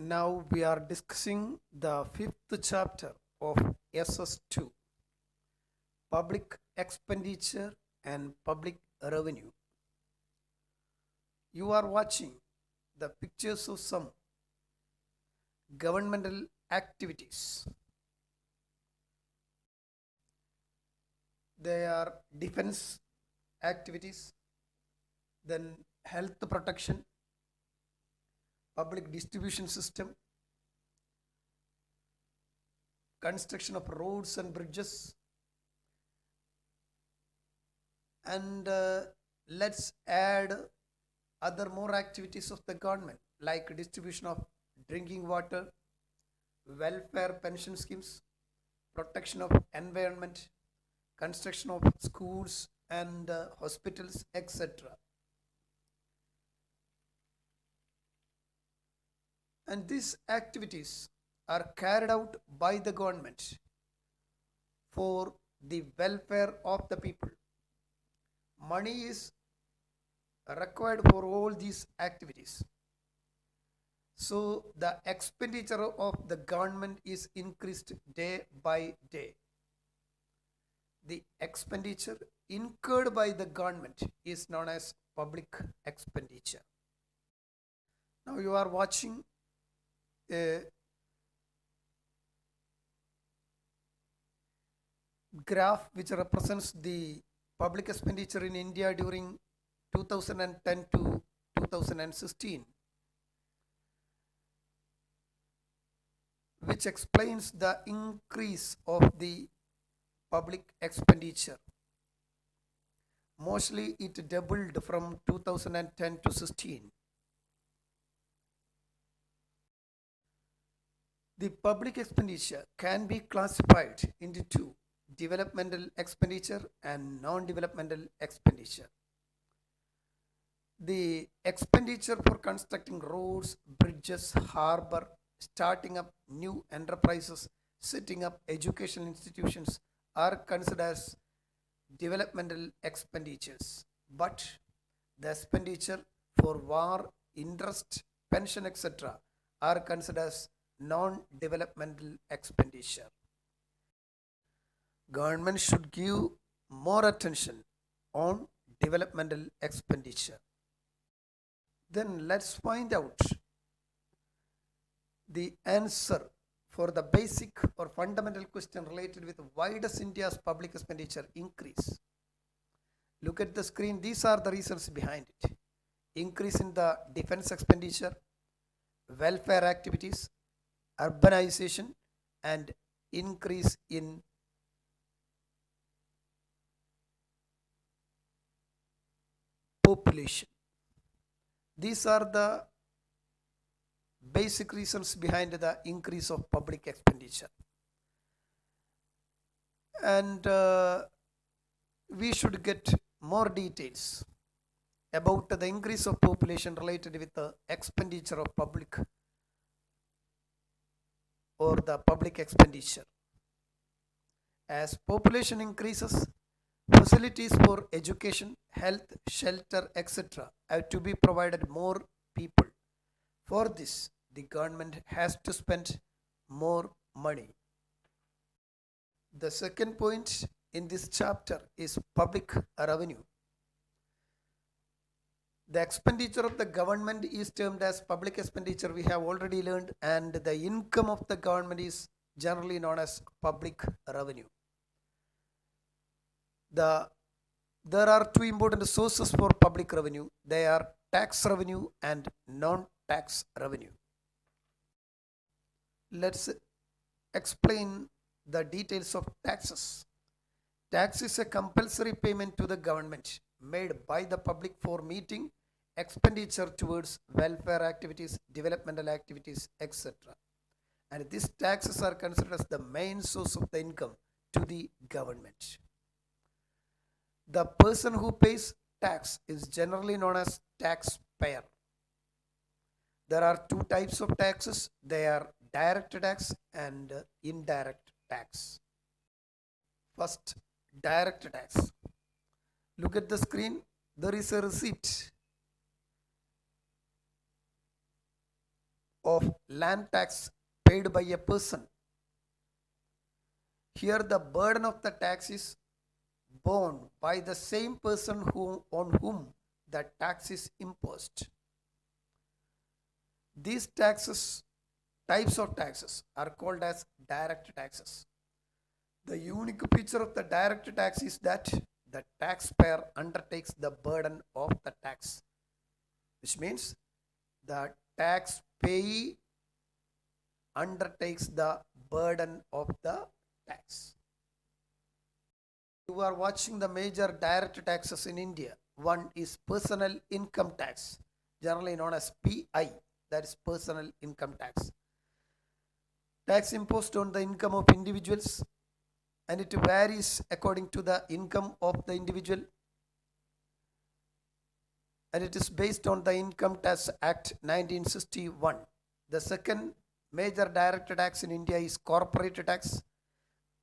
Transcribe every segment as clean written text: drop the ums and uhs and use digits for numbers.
Now we are discussing the fifth chapter of SS2, Public Expenditure and Public Revenue. You are watching the pictures of some governmental activities. They are defense activities, then health protection, public distribution system, construction of roads and bridges, and let's add other more activities of the government like distribution of drinking water, welfare pension schemes, protection of environment, construction of schools and hospitals, etc. And these activities are carried out by the government for the welfare of the people. Money is required for all these activities. So the expenditure of the government is increased day by day. The expenditure incurred by the government is known as public expenditure. Now you are watching a graph which represents the public expenditure in India during 2010 to 2016, which explains the increase of the public expenditure. Mostly it doubled from 2010 to 16. The public expenditure can be classified into two: developmental expenditure and non-developmental expenditure. The expenditure for constructing roads, bridges, harbor, starting up new enterprises, setting up educational institutions are considered as developmental expenditures. But the expenditure for war, interest, pension, etc. are considered as non-developmental expenditure. Government should give more attention on developmental expenditure. Then let's find out the answer for the basic or fundamental question related with why does India's public expenditure increase. Look at the screen. These are the reasons behind it: increase in the defense expenditure, welfare activities, urbanization, and increase in population. These are the basic reasons behind the increase of public expenditure. And we should get more details about the increase of population related with the expenditure of public or the public expenditure. As population increases, facilities for education, health, shelter, etc. have to be provided more people. For this, the government has to spend more money. The second point in this chapter is public revenue. The expenditure of the government is termed as public expenditure, we have already learned, and the income of the government is generally known as public revenue. There are two important sources for public revenue. They are tax revenue and non-tax revenue. Let's explain the details of taxes. Tax is a compulsory payment to the government made by the public for meeting expenditure towards welfare activities, developmental activities, etc. And these taxes are considered as the main source of the income to the government. The person who pays tax is generally known as taxpayer. There are two types of taxes. They are direct tax and indirect tax. First, direct tax. Look at the screen. There is a receipt. of land tax paid by a person. Here the burden of the tax is borne by the same person on whom the tax is imposed. These types of taxes are called as direct taxes. The unique feature of the direct tax is that the taxpayer undertakes the burden of the tax, which means the tax payee undertakes the burden of the tax. You are watching the major direct taxes in India. One is personal income tax, generally known as PI, that is personal income tax. Tax imposed on the income of individuals, and it varies according to the income of the individual, and it is based on the Income Tax Act 1961. The second major direct tax in India is corporate tax.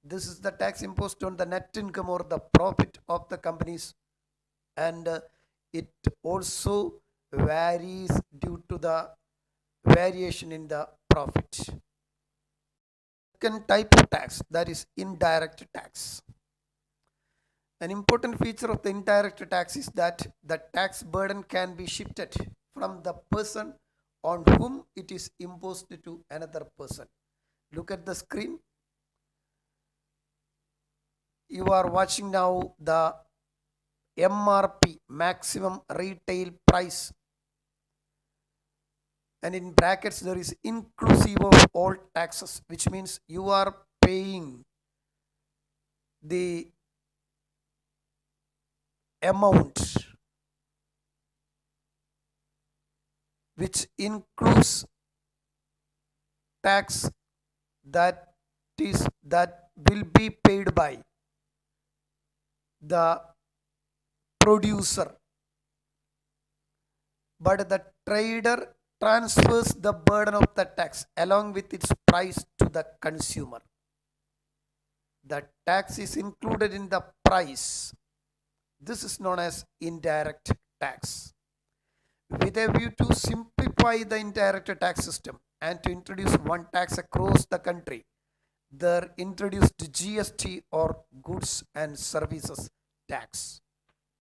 This is the tax imposed on the net income or the profit of the companies, and it also varies due to the variation in the profit. Second type of tax, that is indirect tax. An important feature of the indirect tax is that the tax burden can be shifted from the person on whom it is imposed to another person. Look at the screen. You are watching now the MRP, maximum retail price, and in brackets there is inclusive of all taxes, which means you are paying the amount which includes tax that will be paid by the producer, but the trader transfers the burden of the tax along with its price to the consumer. The tax is included in the price. This is known as indirect tax. With a view to simplify the indirect tax system and to introduce one tax across the country, they introduced GST or Goods and Services Tax.